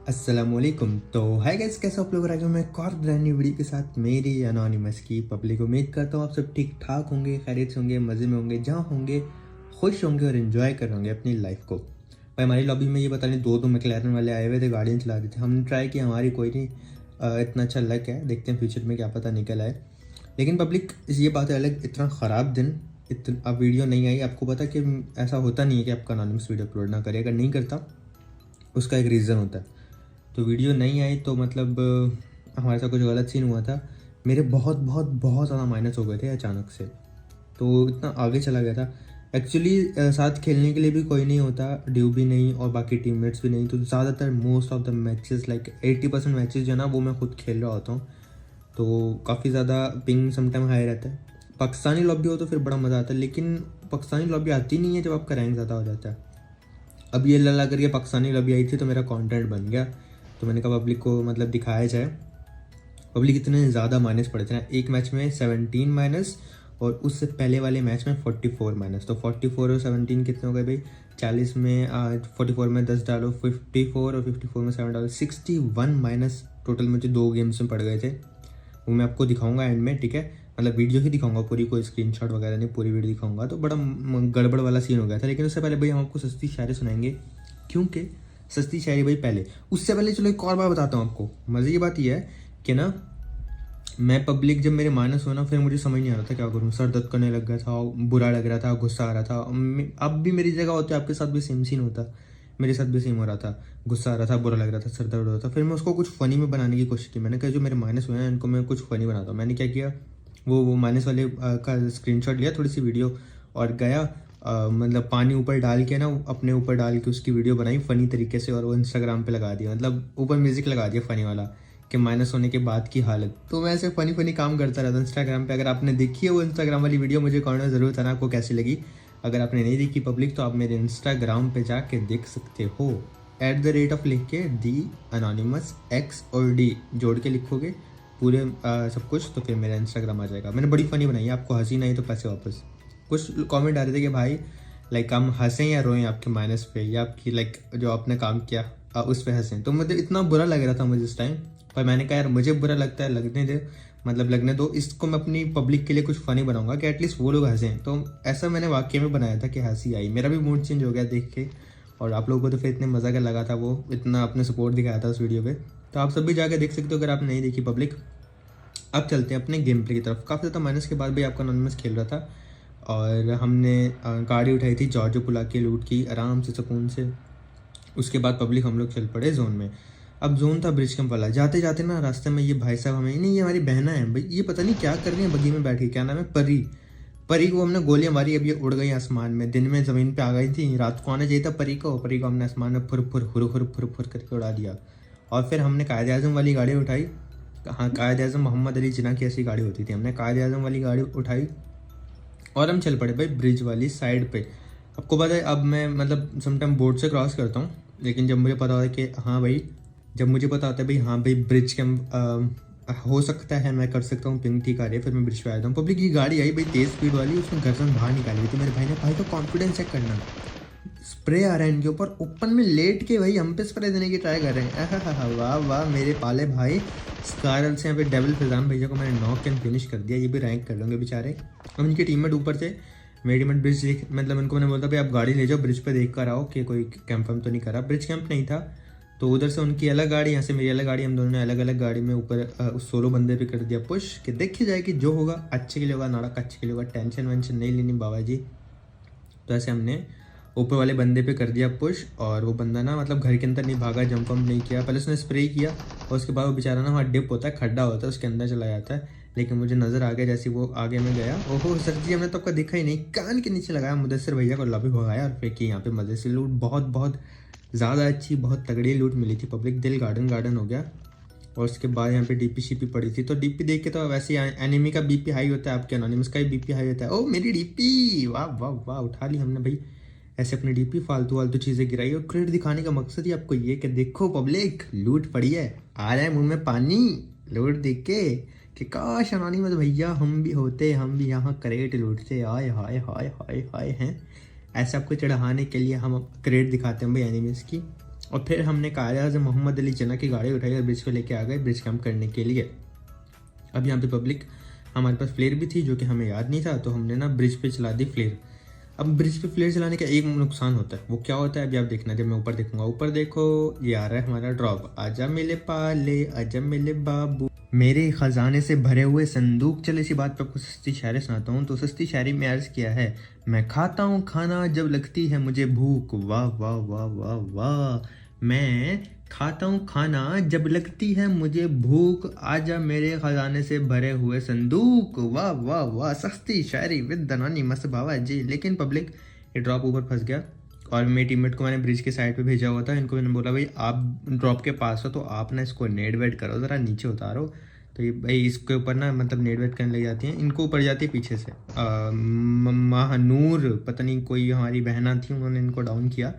अस्सलामुअलैकुम। तो hi guys, कैसे आप लोग? मैं एक और ब्रांड न्यू वीडियो के साथ मेरी अनोनिमस की पब्लिक। उम्मीद करता हूँ आप सब ठीक ठाक होंगे, खैरियत से होंगे, मज़े में होंगे, जहाँ होंगे खुश होंगे और इन्जॉय कर रहे होंगे अपनी लाइफ को। भाई हमारी लॉबी में ये पता नहीं दो मैकलैरन वाले आए हुए थे, गाड़ियाँ चला रहे थे। हमने ट्राई किया, हमारी कोई नहीं इतना अच्छा लग है। देखते हैं फ्यूचर में क्या पता निकल आए। लेकिन पब्लिक ये बात है अलग, इतना ख़राब दिन इतना अब वीडियो नहीं आई। आपको पता कि ऐसा होता नहीं है कि आपका अनोनिमस वीडियो अपलोड ना करे, अगर नहीं करता उसका एक रीज़न होता है। तो वीडियो नहीं आई तो मतलब हमारे साथ कुछ गलत सीन हुआ था। मेरे बहुत बहुत बहुत ज़्यादा माइनस हो गए थे अचानक से, तो इतना आगे चला गया था। एक्चुअली साथ खेलने के लिए भी कोई नहीं होता, ड्यू भी नहीं और बाकी टीममेट्स भी नहीं। तो ज़्यादातर most of the matches like 80% matches जो है ना वो मैं खुद खेल रहा होता हूँ। तो काफ़ी ज़्यादा पिंग समटाइम हाई रहता है। पाकिस्तानी लॉबी हो तो फिर बड़ा मज़ा आता है, लेकिन पाकिस्तानी लॉबी आती नहीं है जब आपका रैंक ज़्यादा हो जाता है। अब ये लला करके पाकिस्तानी लॉबी आई थी तो मेरा कंटेंट बन गया। तो मैंने कहा पब्लिक को मतलब दिखाया जाए। पब्लिक इतने ज़्यादा माइनस पड़े थे ना, एक मैच में 17 माइनस और उससे पहले वाले मैच में 44 माइनस। तो 44 और 17 कितने हो गए भाई? 40 में 44 में 10 डालो, 54 और 54 में 7 डालो, 61 माइनस टोटल मुझे 2 गेम्स में पड़ गए थे। वो मैं आपको दिखाऊंगा एंड में, ठीक है? मतलब वीडियो ही दिखाऊंगा पूरी, कोई स्क्रीनशॉट वगैरह नहीं, पूरी वीडियो दिखाऊंगा। तो बड़ा गड़बड़ वाला सीन हो गया था। लेकिन उससे पहले भाई हम आपको सस्ती शायरी सुनाएंगे, क्योंकि सस्ती शायरी भाई पहले। उससे पहले चलो एक और बात बताता हूँ आपको। मज़े की बात यह है कि ना, मैं पब्लिक जब मेरे माइनस हुआ ना, फिर मुझे समझ नहीं आ रहा था क्या करूँ। सर दर्द करने लग गया था, बुरा लग रहा था, गुस्सा आ रहा था। अब भी मेरी जगह होते आपके साथ भी सेम सीन होता, मेरे साथ भी सेम हो रहा था। गुस्सा आ रहा था, बुरा लग रहा था, सर दर्द हो रहा था। फिर मैं उसको कुछ फ़नी में बनाने की कोशिश की। मैंने कहा जो मेरे माइनस हुए हैं इनको मैं कुछ फ़नी बनाता हूँ। मैंने क्या किया, वो माइनस वाले का स्क्रीनशॉट लिया, थोड़ी सी वीडियो, और गया मतलब पानी ऊपर डाल के ना, अपने ऊपर डाल के उसकी वीडियो बनाई फ़नी तरीके से, और वो इंस्टाग्राम पे लगा दिया। मतलब ऊपर म्यूज़िक लगा दिया फ़नी वाला कि माइनस होने के बाद की हालत। तो मैं ऐसे फ़नी फ़नी काम करता रहता इंस्टाग्राम पे। अगर आपने देखी है वो इंस्टाग्राम वाली वीडियो, मुझे कमेंट में ज़रूर बताना आपको कैसी लगी। अगर आपने नहीं देखी पब्लिक तो आप मेरे इंस्टाग्राम पे जाके देख सकते हो। @ लिख के दी अनोनिमस X और D जोड़ के लिखोगे पूरे सब कुछ, तो फिर मेरा इंस्टाग्राम आ जाएगा। मैंने बड़ी फ़नी बनाई है, आपको हंसी नहीं तो पैसे वापस। कुछ कमेंट आ रहे थे कि भाई लाइक हम हंसें या रोएं आपके माइनस पे, या आपकी लाइक जो आपने काम किया उस पर हंसें। तो मुझे इतना बुरा लग रहा था मुझे इस टाइम, पर मैंने कहा यार मुझे बुरा लगता है, लगने दे, मतलब लगने दो। इसको मैं अपनी पब्लिक के लिए कुछ फ़नी बनाऊंगा कि एटलीस्ट वो लोग हंसें। तो ऐसा मैंने वाकई में बनाया था कि हंसी आई, मेरा भी मूड चेंज हो गया देख के। और आप लोगों को तो फिर इतने मज़ा का लगा था, वो इतना आपने सपोर्ट दिखाया था उस वीडियो पे। तो आप सब भी जाके देख सकते हो अगर आप नहीं देखी पब्लिक। अब चलते हैं अपने गेम प्ले की तरफ। काफ़ी ज़्यादा माइनस के बाद भी आपका अनोनिमस खेल रहा था, और हमने गाड़ी उठाई थी जॉर्जो पुला के, लूट की आराम से सुकून से। उसके बाद पब्लिक हम लोग चल पड़े जोन में। अब जोन था ब्रिज कैंप वाला। जाते जाते ना रास्ते में ये भाई साहब हमें, नहीं ये हमारी बहना है भाई, ये पता नहीं क्या कर रही है बगी में बैठ के। क्या नाम है? परी। परी को हमने गोलियां मारी, अब ये उड़ गई आसमान में। दिन में ज़मीन पे आ गई थी, रात को आना चाहिए था परी को। परी को हमने आसमान में फुर फुर हुर हुर फुर फुर करके उड़ा दिया। और फिर हमने कायद आज़म वाली गाड़ी उठाई। हाँ, कायद आज़म मोहम्मद अली जिन्ना की ऐसी गाड़ी होती थी। हमने कायद आज़म वाली गाड़ी उठाई और हम चल पड़े भाई ब्रिज वाली साइड पे। आपको पता है अब मैं मतलब समटाइम बोर्ड से क्रॉस करता हूँ, लेकिन जब मुझे पता होता है कि हाँ भाई, जब मुझे पता होता है भाई हाँ भाई ब्रिज के हो सकता है मैं कर सकता हूँ, पिंग ठीक आ रही है, फिर मैं ब्रिज पे आ जाता हूँ। पब्लिक की गाड़ी आई भाई तेज़ स्पीड वाली, उसमें गर्दन बाहर निकाली हुई थी। मेरे भाई ने, भाई तो कॉन्फिडेंस चेक करना, स्प्रे आ रहा है इनके ऊपर, ओपन में लेट के भाई हम पे स्प्रे देने की ट्राई कर रहे हैं। आहा, वाह वाह मेरे पाले भाई। स्कारल से यहाँ पे डेविल फिजान भैया को मैंने नॉक एंड फिनिश कर दिया। ये भी रैंक कर लेंगे बेचारे। अब इनके टीममेट ऊपर थे, मेरी टीममेट ब्रिज देख, मतलब उनको मैंने बोलता भाई आप गाड़ी ले जाओ, ब्रिज पे देख कर आओ कि कोई कैंप वैम्प तो नहीं करा। ब्रिज कैंप नहीं था, तो उधर से उनकी अलग गाड़ी, यहाँ से मेरी अलग गाड़ी, हम दोनों ने अलग अलग गाड़ी में ऊपर उस 16 बंदे पे कर दिया पुश कि देखी जाए कि जो होगा अच्छे के लिए होगा, नाड़क अच्छे के लिए होगा, टेंशन वेंशन नहीं लेनी बाबा जी। तो ऐसे हमने ऊपर वाले बंदे पे कर दिया पुश, और वो बंदा ना मतलब घर के अंदर नहीं भागा, जंप वम्प नहीं किया। पहले उसने स्प्रे किया और उसके बाद वो बेचारा ना वहाँ डिप होता है, खड्डा होता है, उसके अंदर चला जाता है। लेकिन मुझे नज़र आ गया जैसे वो आगे में गया। ओहो सर जी, हमने तो आपका दिखा ही नहीं। कान के नीचे लगाया, मुदस्सिर भैया को लॉबी भगाया और फेंकी यहाँ पे मज़े से लूट। बहुत बहुत ज़्यादा अच्छी, बहुत तगड़ी लूट मिली थी पब्लिक। दिल गार्डन गार्डन हो गया। और उसके बाद यहाँ पे डीपी शीपी पड़ी थी, तो डीपी देख के तो वैसे ही एनिमी का बीपी हाई होता है, आपके अनोनिमस का ही बीपी हाई होता है। ओ मेरी डीपी, वाह वाह वाह, उठा ली हमने भाई ऐसे अपनी डीपी। फालतू फालतू चीज़ें गिराई, और क्रेडिट दिखाने का मकसद ही आपको ये कि देखो पब्लिक लूट पड़ी है, आ रहा है मुंह में पानी लूट देख के कि काश अनोनिमस भैया हम भी होते, हम भी यहाँ क्रेडिट लूटते। आय हाय हाय हाय हाय हैं। ऐसे आपको चढ़ाने के लिए हम क्रेडिट दिखाते हैं भाई एनिमीज की। और फिर हमने कायद मोहम्मद अली जिन्ना की गाड़ी उठाई और ब्रिज पे लेके आ गए ब्रिज कैंप करने के लिए। अब यहाँ पे पब्लिक हमारे पास फ्लेयर भी थी जो कि हमें याद नहीं था, तो हमने ना ब्रिज पे चला दी फ्लेयर। अब ब्रिज पे फ्लेयर चलाने का एक नुकसान होता है, वो क्या होता है अभी आप देखना, जब मैं ऊपर देखूंगा। ऊपर देखो, ये आ रहा है हमारा ड्रॉप, आजा मिले पाले आजा मिले बाबू मेरे खजाने से भरे हुए संदूक। चले इसी बात पर आपको सस्ती शायरी सुनाता हूँ। तो सस्ती शायरी में अर्ज किया है, मैं खाता हूँ खाना जब लगती है मुझे भूख, वाह वाह वाह वाह वाह। मैं खाता हूँ खाना जब लगती है मुझे भूख, आजा मेरे खजाने से भरे हुए संदूक, वाह वाह वाह। सस्ती शायरी विद दनानी मस्त बाबा जी। लेकिन पब्लिक ये ड्रॉप ऊपर फंस गया और मेरे टीममेट को मैंने ब्रिज के साइड पे भेजा हुआ था। इनको मैंने बोला भाई आप ड्रॉप के पास हो तो आप ना इसको नेट वेट करो, ज़रा नीचे उतारो। तो ये भाई इसके ऊपर ना मतलब नेट वेट करने लग जाती हैं, इनको ऊपर जाती है पीछे से। महानूर पता नहीं कोई हमारी बहना थी, उन्होंने इनको डाउन किया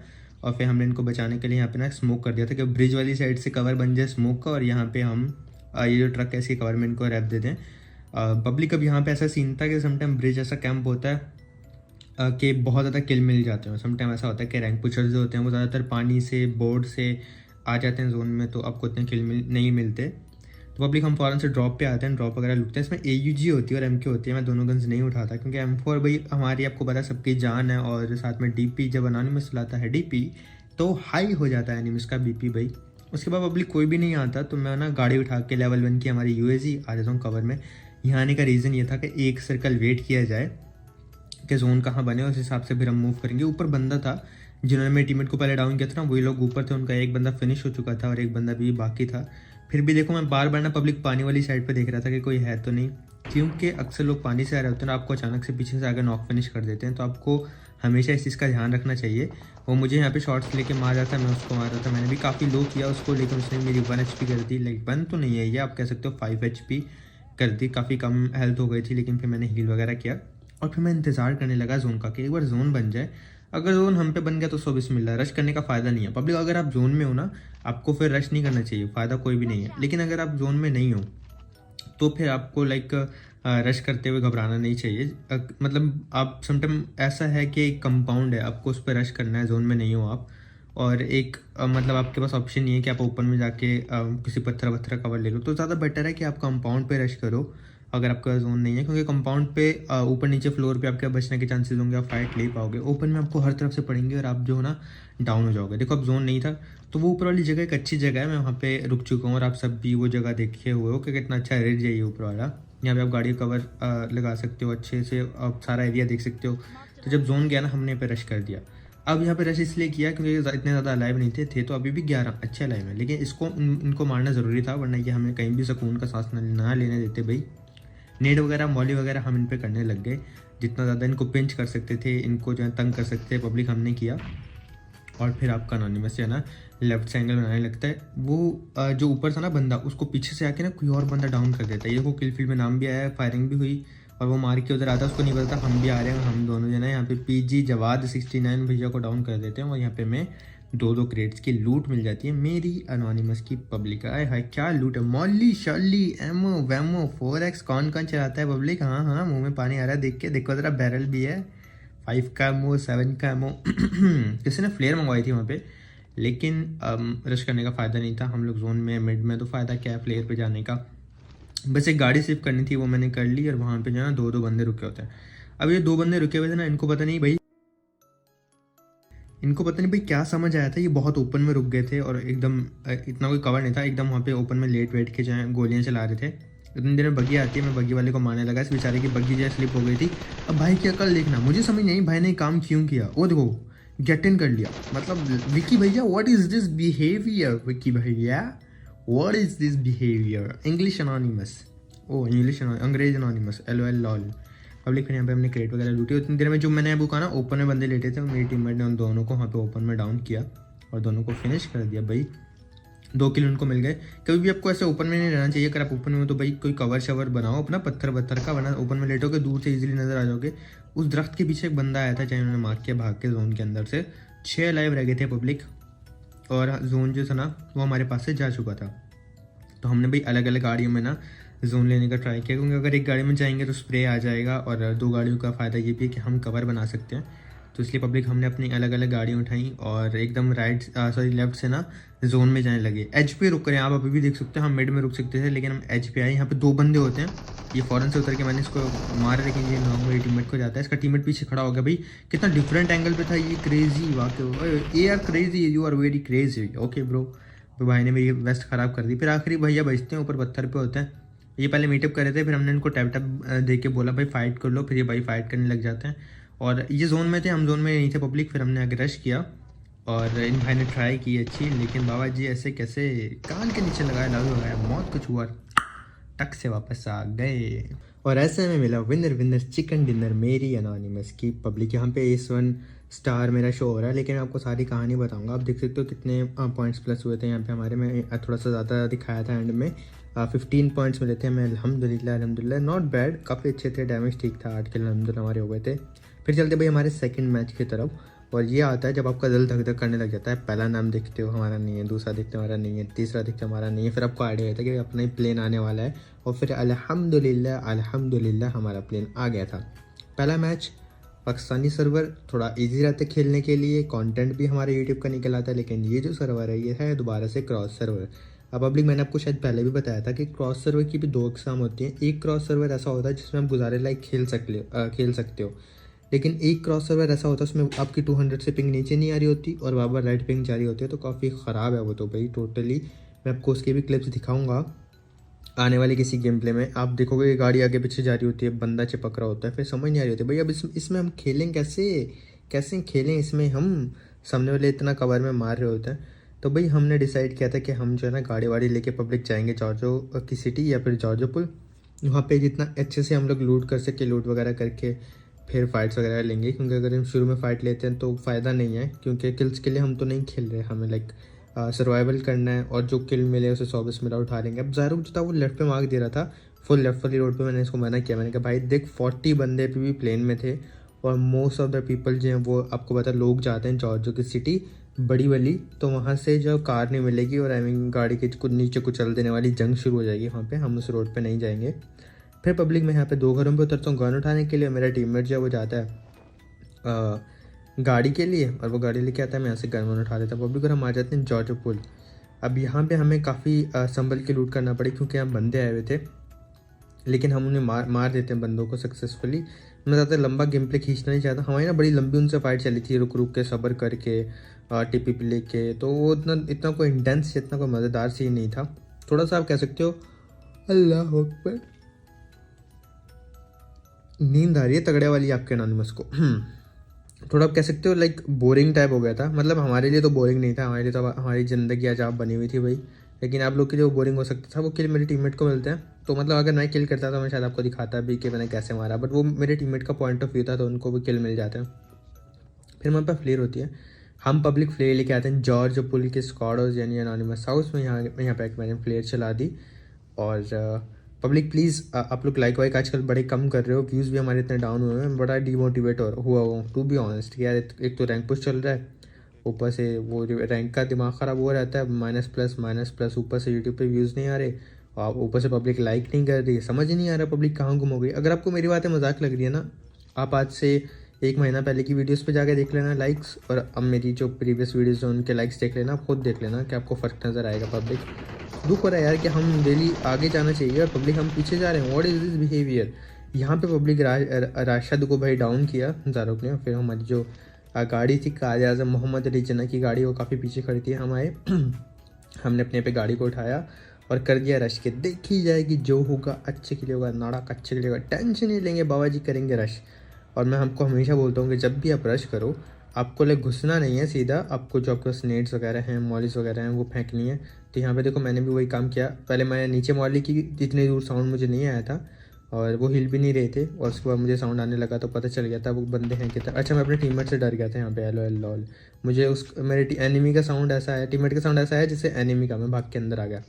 और फिर हमने इनको बचाने के लिए यहाँ पे ना स्मोक कर दिया था कि ब्रिज वाली साइड से कवर बन जाए स्मोक का, और यहाँ पे हम ये जो ट्रक है इसके कवर में इनको रैप दे दें। पब्लिक अब यहाँ पे ऐसा सीन था कि समटाइम ब्रिज ऐसा कैंप होता है कि बहुत ज़्यादा किल मिल जाते हैं। समटाइम ऐसा होता है कि रैंक पुशर्स जो होते हैं वो ज़्यादातर पानी से बोर्ड से आ जाते हैं जोन में, तो आपको इतने किल नहीं मिलते। तो पब्लिक हम फ़ौरन से ड्रॉप पे आते हैं, ड्रॉप वगैरह लुटते हैं। इसमें AUG होती है और MK होती है। मैं दोनों गन्स नहीं उठाता क्योंकि M4 भाई हमारी आपको पता सबकी जान है, और साथ में DP जब एनिमिस चलाता है DP तो हाई हो जाता है एनिमिस का BP भाई। उसके बाद पब्लिक कोई भी नहीं आता तो मैं ना गाड़ी उठा के लेवल 1 की हमारी UAG आ जाता हूँ कवर में। यहाँ आने का रीज़न ये था कि एक सर्कल वेट किया जाए कि जोन कहाँ बने, उस हिसाब से फिर हम मूव करेंगे। ऊपर बंदा था जिन्होंने मेरे टीममेट को पहले डाउन किया था ना, वही लोग ऊपर थे, उनका एक बंदा फिनिश हो चुका था और एक बंदा भी बाकी था। फिर भी देखो मैं बार बार ना पब्लिक पानी वाली साइड पे देख रहा था कि कोई है तो नहीं, क्योंकि अक्सर लोग पानी से आ रहे होते हैं ना, आपको अचानक से पीछे से आकर नॉक फिनिश कर देते हैं। तो आपको हमेशा इस चीज़ का ध्यान रखना चाहिए। वो मुझे यहाँ पे शॉट्स लेके मार रहा था, मैं उसको मार रहा था। मैंने भी काफ़ी लो किया उसको, लेकिन उसने मेरी 1 HP कर दी। लाइक 1 तो नहीं है ये, आप कह सकते हो 5 HP कर दी। काफ़ी कम हेल्थ हो गई थी, लेकिन फिर मैंने हील वगैरह किया और फिर मैं इंतज़ार करने लगा जोन का कि एक बार जोन बन जाए। अगर जोन हम पे बन गया तो सो बिस्मिल्लाह, रश करने का फ़ायदा नहीं है। पब्लिक अगर आप जोन में हो ना, आपको फिर रश नहीं करना चाहिए, फ़ायदा कोई भी नहीं है। लेकिन अगर आप जोन में नहीं हो तो फिर आपको लाइक रश करते हुए घबराना नहीं चाहिए। मतलब आप समटाइम ऐसा है कि एक कंपाउंड है, आपको उस पर रश करना है, जोन में नहीं हो आप, और एक मतलब आपके पास ऑप्शन नहीं है कि आप ओपन में जाके किसी पत्थर वत्थर कवर ले लो। तो ज़्यादा बेटर है कि आप कंपाउंड पे रश करो अगर आपका जोन नहीं है, क्योंकि कंपाउंड पे ऊपर नीचे फ्लोर पे आपके बचने के चांसेस होंगे, आप फाइट ले पाओगे। ओपन में आपको हर तरफ से पड़ेंगे और आप जो है ना डाउन हो जाओगे। देखो अब जोन नहीं था तो वो ऊपर वाली जगह एक अच्छी जगह है, मैं वहाँ पे रुक चुका हूँ और आप सब भी वो जगह देखे हुए हो कि कितना अच्छा रिज है ये ऊपर वाला। यहाँ पे आप गाड़ी कवर लगा सकते हो अच्छे से, आप सारा एरिया देख सकते हो। तो जब जोन गया ना हमने पे रश कर दिया। अब यहाँ पे रश इसलिए किया क्योंकि इतने ज़्यादा अलाइव नहीं थे तो अभी भी 11 अच्छे अलाइव हैं, लेकिन इसको इनको मारना ज़रूरी था, वरना ये हमें कहीं भी सुकून का सांस ना लेने देते भाई। नेट वगैरह मॉली वगैरह हम इन पे करने लग गए, जितना ज़्यादा इनको पिंच कर सकते थे, इनको जो है तंग कर सकते थे पब्लिक, हमने किया। और फिर आपका एनोनिमस है ना लेफ्ट से एंगल बनाने लगता है। वो जो ऊपर था ना बंदा, उसको पीछे से आके ना कोई और बंदा डाउन कर देता है। ये को किल फील्ड में नाम भी आया है, फायरिंग भी हुई और वो मार के उधर आता है, उसको नहीं पता हम भी आ रहे हैं। हम दोनों जो है यहाँ पे PG जवाद 69 भैया को डाउन कर देते हैं और यहाँ पे मैं 2-2 क्रेट्स की लूट मिल जाती है मेरी एनोनिमस की पब्लिक। आए हाय क्या लूट है, मॉली शॉली एमो वैमो 4x कौन कौन चलाता है पब्लिक। हाँ हाँ मुंह में पानी आ रहा है देख के, देखो ज़रा बैरल भी है, 5 का एमओ 7 का एमओ। किसी ने फ्लेयर मंगवाई थी वहाँ पे, लेकिन रश करने का फ़ायदा नहीं था। हम लोग जोन में मिड में, तो फ़ायदा क्या है फ्लेयर पे जाने का। बस एक गाड़ी सेव करनी थी, वो मैंने कर ली और वहाँ पे जो है ना 2-2 बंदे रुके होते हैं। अब ये 2 बंदे रुके हुए थे ना, इनको पता नहीं भाई क्या समझ आया था। ये बहुत ओपन में रुक गए थे और एकदम इतना कोई कवर नहीं था, एकदम वहाँ पे ओपन में लेट वेट के जो है गोलियाँ चला रहे थे। इतनी देर में बग्गी आती है, मैं बग्गी वाले को मारने लगा, इस बेचारे की बग्गी जो है स्लिप हो गई थी। अब भाई की अकल देखना, मुझे समझ नहीं भाई ने काम क्यों किया। वो देखो गेट इन कर लिया, मतलब विकी भैया what is this behaviour, Vicky भैया what is this behaviour. English anonymous, ओ इंग्लिश अंग्रेज एनोनिमस, LOL लॉल। पब्लिक फिर यहाँ पे हमने क्रेट वगैरह लूटी। उतनी देर में जो मैंने अबू कहा ना ओपन में बंदे लेटे थे, मेरी टीममेट ने उन दोनों को वहाँ पे ओपन में डाउन किया और दोनों को फिनिश कर दिया भाई। 2 किल उनको मिल गए। कभी भी आपको ऐसे ओपन में नहीं रहना चाहिए। अगर आप ओपन में हो तो भाई कोई कवर शवर बनाओ अपना पत्थर वत्थर का, वरना ओपन में लेटोगे दूर से इजीली नजर आ जाओगे। उस दरख्त के पीछे एक बंदा आया था चाहे उन्होंने मार किया भाग के जोन के अंदर से। 6 लाइव रह गए थे पब्लिक, और जोन जो था ना वो हमारे पास से जा चुका था। तो हमने भाई अलग अलग गाड़ियों में ना जोन लेने का ट्राई किया, क्योंकि अगर एक गाड़ी में जाएंगे तो स्प्रे आ जाएगा, और 2 गाड़ियों का फ़ायदा ये भी है कि हम कवर बना सकते हैं। तो इसलिए पब्लिक हमने अपनी अलग अलग गाड़ियाँ उठाई और एकदम लेफ्ट से ना जोन में जाने लगे। एज पे रुक रहे हैं, आप अभी भी देख सकते हैं, हम मिड में रुक सकते थे लेकिन हम एज पे आए। यहाँ पे 2 बंदे होते हैं, ये फ़ौरन से उतर के मैंने इसको मारा लेकिन ये नॉक मेरी टीममेट को जाता है। इसका टीममेट पीछे खड़ा हो गया। भाई कितना डिफरेंट एंगल पे था ये, क्रेजी वाकई। ये यार crazy, you are very crazy. Okay bro. तो भाई ने मेरी वेस्ट ख़राब कर दी। फिर आखिरी भैया बचते हैं, ऊपर पत्थर पे होते हैं। ये पहले मीटअप कर रहे थे, फिर हमने इनको टैप टैप दे के बोला भाई फाइट कर लो, फिर ये भाई फाइट करने लग जाते हैं। और ये जोन में थे, हम जोन में नहीं थे पब्लिक। फिर हमने आगे रश किया और इन भाई ने ट्राई की अच्छी, लेकिन बाबा जी ऐसे कैसे कान के नीचे लगाया, लागू लगाया, मौत कुछ हुआ, टक से वापस आ गए। और ऐसे में मिला विनर विनर चिकन डिनर मेरी अनोनिमस की पब्लिक। यहाँ पे इस 1 स्टार मेरा शो हो रहा है, लेकिन मैं आपको सारी कहानी बताऊंगा। आप देख सकते हो कितने पॉइंट्स प्लस हुए थे यहाँ पे हमारे में। थोड़ा सा ज़्यादा दिखाया था एंड में, 15 पॉइंट्स मिले थे हमें। अल्हम्दुलिल्लाह नॉट बैड, काफ़ी अच्छे थे, डैमेज ठीक था, 8 किल अल्हम्दुलिल्लाह हमारे हो गए थे। फिर चलते भाई हमारे सेकंड मैच की तरफ। और ये आता है जब आपका दिल धक धक करने लग जाता है। पहला नाम देखते हो हमारा नहीं है, दूसरा देखते हो हमारा नहीं है, तीसरा देखते हो हमारा नहीं है, फिर आपको आइडिया होता है कि अपना ही प्लेन आने वाला है। और फिर अल्हम्दुलिल्लाह हमारा प्लेन आ गया था। पहला मैच पाकिस्तानी सर्वर, थोड़ा इजी रहता है खेलने के लिए, कंटेंट भी हमारे यूट्यूब का निकल आता है। लेकिन ये जो सर्वर है ये है दोबारा से क्रॉस सर्वर। अब पब्लिक मैंने आपको शायद पहले भी बताया था कि क्रॉस सर्वर की भी 2 अकसाम होती हैं। एक क्रॉस सर्वर ऐसा होता है जिसमें आप गुजारे लाइक खेल सकते हो, लेकिन एक क्रॉस सर्वर ऐसा होता है उसमें आपकी 200 से पिंग नीचे नहीं आ रही होती और बार बार रेड पिंग जा रही होती है। तो काफ़ी ख़राब है वो तो भाई टोटली। मैं आपको उसके भी क्लिप्स दिखाऊंगा आने वाले किसी गेम प्ले में। आप देखोगे गाड़ी आगे पीछे जा रही होती है, बंदा चिपक रहा होता है, फिर समझ नहीं आ रही होती भाई अब इसमें हम खेलें कैसे खेलें इसमें, हम सामने वाले इतना कवर में मार रहे होते हैं। तो भाई हमने डिसाइड किया था कि हम जो है ना गाड़ी वाड़ी लेके पब्लिक जाएंगे जॉर्जो की सिटी या फिर जॉर्जो पुल। वहाँ पे जितना अच्छे से हम लोग लूट कर सके, लूट वगैरह करके फिर फाइट्स वगैरह लेंगे। क्योंकि अगर हम शुरू में फ़ाइट लेते हैं तो फ़ायदा नहीं है, क्योंकि किल्स के लिए हम तो नहीं खेल रहे, हमें लाइक सर्वाइवल करना है। और जो किल मिले उसे 120 मिला उठा लेंगे। अब ज़ारुक जो था वो लेफ्ट पे मार्क दे रहा था, फुल लेफ्ट वाली रोड पे। मैंने इसको मना किया, मैंने कहा भाई देख 40 बंदे पे भी प्लेन में थे और मोस्ट ऑफ द पीपल जो हैं वो आपको पता लोग जाते हैं जॉर्जो की सिटी बड़ी वाली, तो वहाँ से जो कार नहीं मिलेगी और आई मीन गाड़ी के कुछ नीचे कुचल देने वाली जंग शुरू हो जाएगी वहाँ पे। हम उस रोड पे नहीं जाएंगे। फिर पब्लिक में यहाँ पे 2 घरों पे उतरता हूँ गन उठाने के लिए। मेरा टीममेट जो है वो जाता है गाड़ी के लिए और वो गाड़ी लेके आता है, मैं यहाँ से गन वन उठा लेता हूँ। पब्लिक और हम आ जाते हैं जॉर्जो पुल। अब यहाँ पे हमें काफ़ी संभल के लूट करना पड़े क्योंकि यहाँ बंदे आए हुए थे, लेकिन हम उन्हें मार देते हैं बंदों को सक्सेसफुली। मैं ज़्यादा लंबा गेम प्ले खींचना नहीं चाहता। हमारी ना बड़ी लंबी उनसे फाइट चली थी, रुक रुक के सब्र करके टिपी पे लेके, तो वो इतना कोई इंटेंस, इतना कोई मज़ेदार सीन नहीं था। थोड़ा सा आप कह सकते हो अल्लाह अकबर, नींद आ रही है तगड़े वाली आपके अनोनिमस को। थोड़ा आप कह सकते हो लाइक बोरिंग टाइप हो गया था। मतलब हमारे लिए तो बोरिंग नहीं था, हमारे लिए तो हमारी ज़िंदगी अजाब बनी हुई थी भाई। लेकिन आप लोग के लिए वो बोरिंग हो सकता था। वो किल मेरे टीममेट को मिलते हैं, तो मतलब अगर मैं किल करता तो मैं शायद आपको दिखाता भी कि मैंने कैसे मारा, बट वो मेरे टीममेट का पॉइंट ऑफ व्यू था तो उनको भी किल मिल जाते हैं। फिर हमारे पास फ्लेयर होती है, हम पब्लिक फ्लेयर लेके आते हैं जॉर्ज पुल के स्क्वाडर्स यानी अनोनिमस हाउस में। यहाँ पे मैंने फ्लेयर चला दी। और पब्लिक प्लीज़ आप लोग लाइक वाइक आजकल बड़े कम कर रहे हो, व्यूज़ भी हमारे इतने डाउन हुए हैं, बड़ा डिमोटिवेट हुआ हूँ टू बी ऑनेस्ट यार। एक तो रैंक पुश चल रहा है, ऊपर से वो रैंक का दिमाग ख़राब हुआ रहता है, माइनस प्लस, ऊपर से यूट्यूब पे व्यूज़ नहीं आ रहे और ऊपर से पब्लिक लाइक नहीं कर रही। समझ नहीं आ रहा पब्लिक कहाँ गुम हो गई। अगर आपको मेरी बातें मजाक लग रही है ना, आप आज से 1 महीना पहले की वीडियोस पे जाके देख लेना लाइक्स, और अब मेरी जो प्रीवियस वीडियोस जो उनके लाइक्स देख लेना, खुद देख लेना कि आपको फ़र्क नज़र आएगा। पब्लिक दुख हो रहा है यार कि हम डेली आगे जाना चाहिए और पब्लिक हम पीछे जा रहे हैं। What is this behaviour. यहाँ पे पब्लिक राशिद को भाई डाउन किया ज़ारुक ने। फिर हमारी जो गाड़ी थी कायद आज़म मोहम्मद अली जिन्ना की गाड़ी, वो काफ़ी पीछे खड़ी थी। हम आए हमने अपने पे गाड़ी को उठाया और कर दिया रश के। देखी जाएगी जो होगा अच्छे के लिए होगा, नाड़ा अच्छे के लिए होगा, टेंशन नहीं लेंगे बाबा जी, करेंगे रश। और मैं हमको हमेशा बोलता हूँ कि जब भी आप रश करो आपको लाइक घुसना नहीं है सीधा, आपको जो आपके स्नेड्स वगैरह हैं, मॉलिस वगैरह हैं, वो फेंकनी है। तो यहाँ पे देखो मैंने भी वही काम किया। पहले मैंने नीचे मॉली की, इतनी दूर साउंड मुझे नहीं आया था और वो हिल भी नहीं रहे थे, और उसके बाद मुझे साउंड आने लगा तो पता चल गया था वो बंदे हैं कितना। अच्छा मैं अपने टीममेट से डर गया था यहाँ पे, एल एल लॉल। मुझे मेरे एनिमी का साउंड ऐसा है, टीममेट का साउंड ऐसा है जैसे एनिमी का, मैं भाग के अंदर आ गया।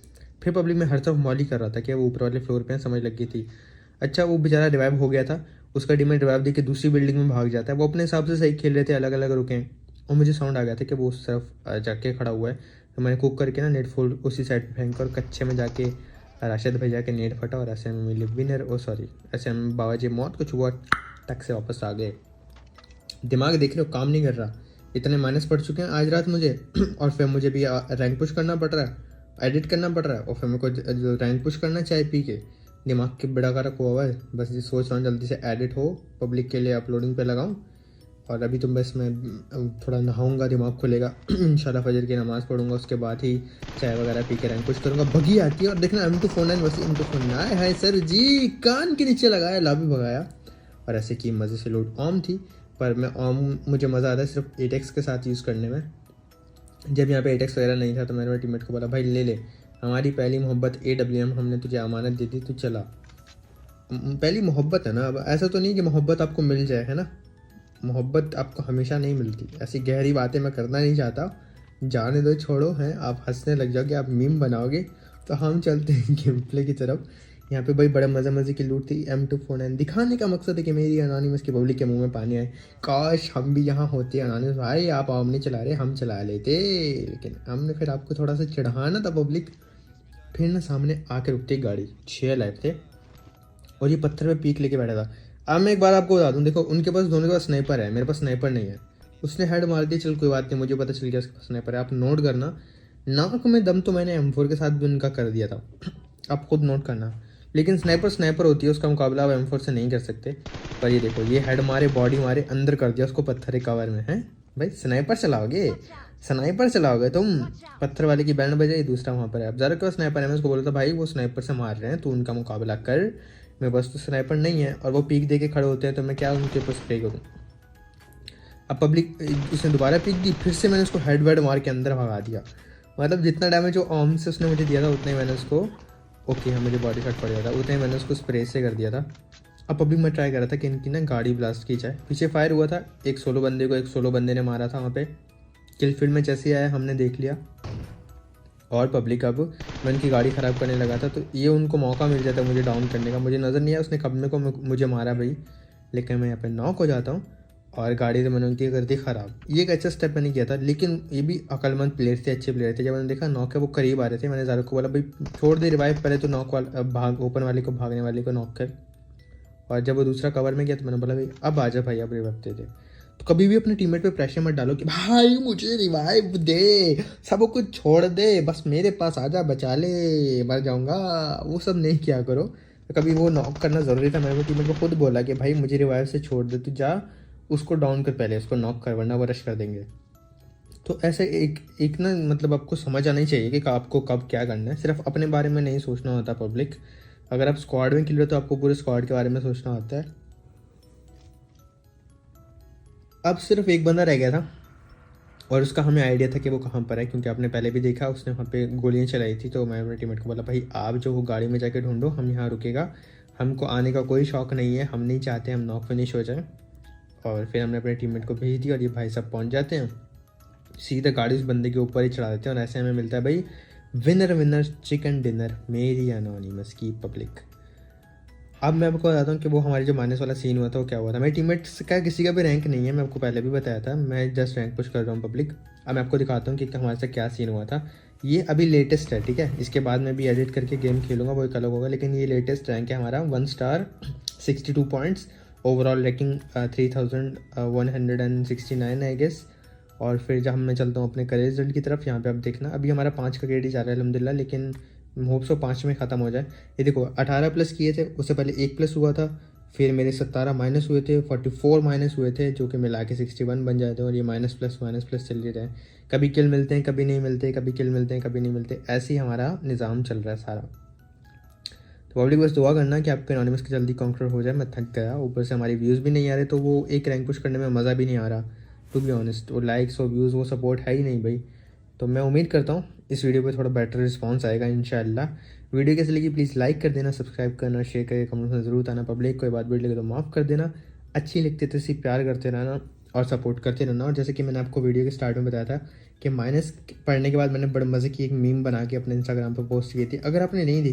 फिर पब्लिक में हर तरफ मॉली कर रहा था कि वो ऊपर वाले फ्लोर पे समझ लग गई थी। अच्छा वो बेचारा रिवाइव हो गया था, उसका टीममेट रिवाइव दे के दूसरी बिल्डिंग में भाग जाता है। वो अपने हिसाब से सही खेल रहे थे, अलग अलग रुके, और मुझे साउंड आ गया था कि वो उस तरफ जाके खड़ा हुआ है। तो मैंने कुक करके ना नेट फोल्ड उसी साइड पे फेंक कर कच्चे में जाके राशिद भाई जाके नेट फटा और ऐसे में मिली विनर। ओ सॉरी, ऐसे में बाबा जी मौत कुछ हुआ, टक से वापस आ गए। दिमाग देख रहे हो काम नहीं कर रहा, इतने माइनस पड़ चुके हैं आज रात मुझे और फिर मुझे भी रैंक पुश करना पड़ रहा है, एडिट करना पड़ रहा है और फिर मेरे को जो रैंक पुश करना है चाय पी के, दिमाग के बड़ा कारक हुआ है। बस ये सोच रहा हूँ जल्दी से एडिट हो, पब्लिक के लिए अपलोडिंग पे लगाऊँ। और अभी तो बस मैं थोड़ा नहाऊंगा, दिमाग खुलेगा इंशाल्लाह, फजर की नमाज़ पढ़ूंगा, उसके बाद ही चाय वगैरह पी के रैंक पुश करूँगा। बगी आती है और देखना M249 वैसे M249 है सर जी, कान के नीचे लगाया, लाभी भगाया और ऐसे की मज़े से लूट। ऑम थी पर मैं ऑम मुझे मज़ा आता है सिर्फ 8x के साथ यूज़ करने में। जब यहाँ पे 8x वगैरह नहीं था तो मैंने मेरे टीममेट को बोला भाई ले ले, हमारी पहली मोहब्बत AWM, हमने तुझे अमानत दे दी, तू चला। पहली मोहब्बत है ना, अब ऐसा तो नहीं कि मोहब्बत आपको मिल जाए, है ना, मोहब्बत आपको हमेशा नहीं मिलती। ऐसी गहरी बातें मैं करना नहीं चाहता, जाने दो, छोड़ो। हैं आप हंसने लग जाओगे, आप मीम बनाओगे, तो हम चलते हैं गेम प्ले की तरफ। यहाँ पे भाई बड़ा मज़े की लूट थी। M249 दिखाने का मकसद है कि मेरी अनोनिमस की पब्लिक के मुंह में पानी आए, काश हम भी यहाँ होते अनोनिमस भाई, आप आम नहीं चला रहे, हम चला लेते। लेकिन हमने फिर आपको थोड़ा सा चिढ़ाना था पब्लिक। फिर ना सामने आके रुकती गाड़ी, 6 लाइफ थे और ये पत्थर पे पीक लेके बैठा था। अब मैं एक बार आपको बता दूं, देखो उनके पास, दोनों के पास स्नाइपर है, मेरे पास स्नाइपर नहीं है। उसने हेड मार दी, चल कोई बात नहीं, मुझे पता चल गया उसके पास स्नाइपर है। आप नोट करना, नाक में दम तो मैंने M4 के साथ भी उनका कर दिया था, आप खुद नोट करना। लेकिन स्नाइपर स्नाइपर होती है, उसका मुकाबला आप M4 से नहीं कर सकते। पर ये देखो, ये हेड मारे, बॉडी मारे, अंदर कर दिया उसको पत्थर के कवर में। है भाई स्नाइपर चलाओगे, स्नाइपर चलाओगे तुम, पत्थर वाले की बैंड बजाई, दूसरा वहाँ पर है। अब ज़रा का स्नाइपर है, मैं उसको बोला था भाई वो स्नाइपर से मार रहे हैं, तो उनका मुकाबला कर, मेरे पास तो स्नाइपर नहीं है और वो पीक दे के खड़े होते हैं, तो मैं क्या उनके ऊपर स्प्रे करूँ। अब पब्लिक, उसने दोबारा पीक दी, फिर से मैंने उसको हेड वेड मार के अंदर भगा दिया। मतलब जितना डैमेज वो आर्म से उसने मुझे दिया था उतना ही मैंने उसको, ओके हाँ मुझे बॉडी शॉट पड़ गया था, उतना ही मैंने उसको स्प्रे से कर दिया था। अब पब्लिक मैं ट्राई कर रहा था कि इनकी ना गाड़ी ब्लास्ट की जाए। पीछे फायर हुआ था, एक सोलो बंदे को एक सोलो बंदे ने मारा था वहाँ पे। किल फील्ड में जैसे ही आया हमने देख लिया और पब्लिक, अब मैं उनकी गाड़ी ख़राब करने लगा था, तो ये उनको मौका मिल जाता मुझे डाउन करने का। मुझे नज़र नहीं आया उसने कब में को मुझे मारा भाई, लेकिन मैं यहाँ पे नॉक हो जाता हूँ और गाड़ी तो मैंने उनकी कर दी ख़राब। ये एक अच्छा स्टेप मैंने किया था, लेकिन ये भी अक्लमंद प्लेयर थे, अच्छे प्लेयर थे। जब मैंने देखा नॉक है वो करीब आ रहे थे, मैंने ज़ारा को बोला भाई छोड़ दे रिवाइव, पहले तो नॉक वाला भाग, ओपन वाले को, भागने वाले को नॉक कर। और जब वो दूसरा कवर में गया तो मैंने बोला भाई अब आ जा भाई, अब रिवाइव दे दे। तो कभी भी अपने टीममेट पे प्रेशर मत डालो कि भाई मुझे रिवाइव दे, सब कुछ छोड़ दे, बस मेरे पास आ जा, बचा ले, मर जाऊंगा, वो सब नहीं किया करो। तो कभी वो नॉक करना ज़रूरी था, मैंने टीममेट को खुद बोला कि भाई मुझे रिवाइव से छोड़ दे, तू जा उसको डाउन कर, पहले उसको नॉक कर, वरना वो रश कर देंगे। तो ऐसे एक एक ना, मतलब आपको समझ आना ही चाहिए कि आपको कब क्या करना है। सिर्फ अपने बारे में नहीं सोचना होता पब्लिक। अगर आप स्क्वाड में खेल रहे हो तो आपको पूरे स्क्वाड के बारे में सोचना होता है। अब सिर्फ एक बंदा रह गया था और उसका हमें आइडिया था कि वो कहाँ पर है, क्योंकि आपने पहले भी देखा उसने वहाँ पे गोलियाँ चलाई थी। तो मैं अपने टीममेट को बोला भाई आप जो वो गाड़ी में जाके ढूंढो, हम यहाँ रुकेगा, हमको आने का कोई शौक नहीं है, हम नहीं चाहते हम नॉक फिनिश हो जाए। और फिर हमने अपने टीममेट को भेज दिया और ये भाई सब पहुँच जाते हैं, सीधा गाड़ी उस बंदे के ऊपर ही चढ़ा देते हैं और ऐसे हमें मिलता है भाई विनर विनर चिकन डिनर, मेरी अनोनिमस की पब्लिक। अब मैं आपको बताता हूँ कि वो हमारे जो माइनस वाला सीन हुआ था वो क्या हुआ था। मेरे टीममेट्स का किसी का भी रैंक नहीं है, मैं आपको पहले भी बताया था, मैं जस्ट रैंक पुश कर रहा हूँ पब्लिक। अब मैं आपको दिखाता हूँ कि हमारे साथ क्या सीन हुआ था। ये अभी लेटेस्ट है, ठीक है, इसके बाद मैं भी एडिट करके गेम खेलूँगा, वो एक अलग होगा, लेकिन ये लेटेस्ट रैंक है हमारा 1 star 62 points, overall ranking 3169 I guess. और फिर जब मैं चलता हूँ अपने करियर रिजल्ट की तरफ, यहाँ पे आप देखना अभी हमारा 5 का क्रेडिट जा रहा है अलहमदिल्ला, लेकिन होप सो 5 में ख़त्म हो जाए। ये देखो 18 प्लस किए थे, उससे पहले 1 प्लस हुआ था, फिर मेरे 17 माइनस हुए थे, 44 माइनस हुए थे, जो कि मिला के 61 बन जाते हैं। और ये माइनस प्लस चल ही रहे हैं, कभी किल मिलते हैं कभी नहीं मिलते, कभी किल मिलते हैं कभी नहीं मिलते, ऐसे ही हमारा निज़ाम चल रहा है सारा। तो पब्लिक बस दुआ करना कि आपके एनोनिमस की जल्दी कॉन्कर हो जाए। मैं थक गया, ऊपर से हमारी व्यूज़ भी नहीं आ रहे, तो वो एक रैंक पुश करने में मज़ा भी नहीं आ रहा टू बी ऑनेस्ट। वो लाइक्स और व्यूज़ वो सपोर्ट है ही नहीं भाई। तो मैं उम्मीद करता हूँ इस वीडियो पे थोड़ा बेटर रिस्पांस आएगा इंशाल्लाह। वीडियो कैसे लगी प्लीज़ लाइक कर देना, सब्सक्राइब करना, शेयर करके कमेंट में ज़रूर आना। पब्लिक कोई बात बुरी लगे तो माफ़ कर देना, अच्छी लगती तो इसी प्यार करते रहना और सपोर्ट करते रहना। और जैसे कि मैंने आपको वीडियो के स्टार्ट में बताया था कि माइनस पढ़ने के बाद मैंने बड़े मज़े की एक मीम बना के अपने इंस्टाग्राम पर पोस्ट की थी। अगर आपने नहीं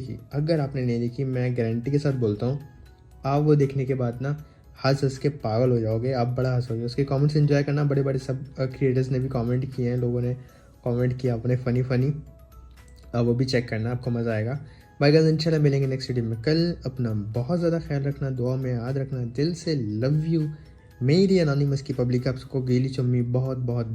देखी मैं गारंटी के साथ बोलता हूँ, आप वो देखने के बाद ना हंस के पागल हो जाओगे, आप बड़ा हंसोगे। उसके कमेंट्स एंजॉय करना, बड़े बड़े सब क्रिएटर्स ने भी कमेंट किए हैं, लोगों ने कमेंट किया अपने फ़नी, अब वो भी चेक करना, आपको मज़ा आएगा। बाय गाइस, इंशाल्लाह मिलेंगे नेक्स्ट वीडियो में कल। अपना बहुत ज़्यादा ख्याल रखना, दुआ में याद रखना, दिल से लव यू मेरी एनोनिमस की पब्लिक आप सबको गेली चम्मी बहुत बहुत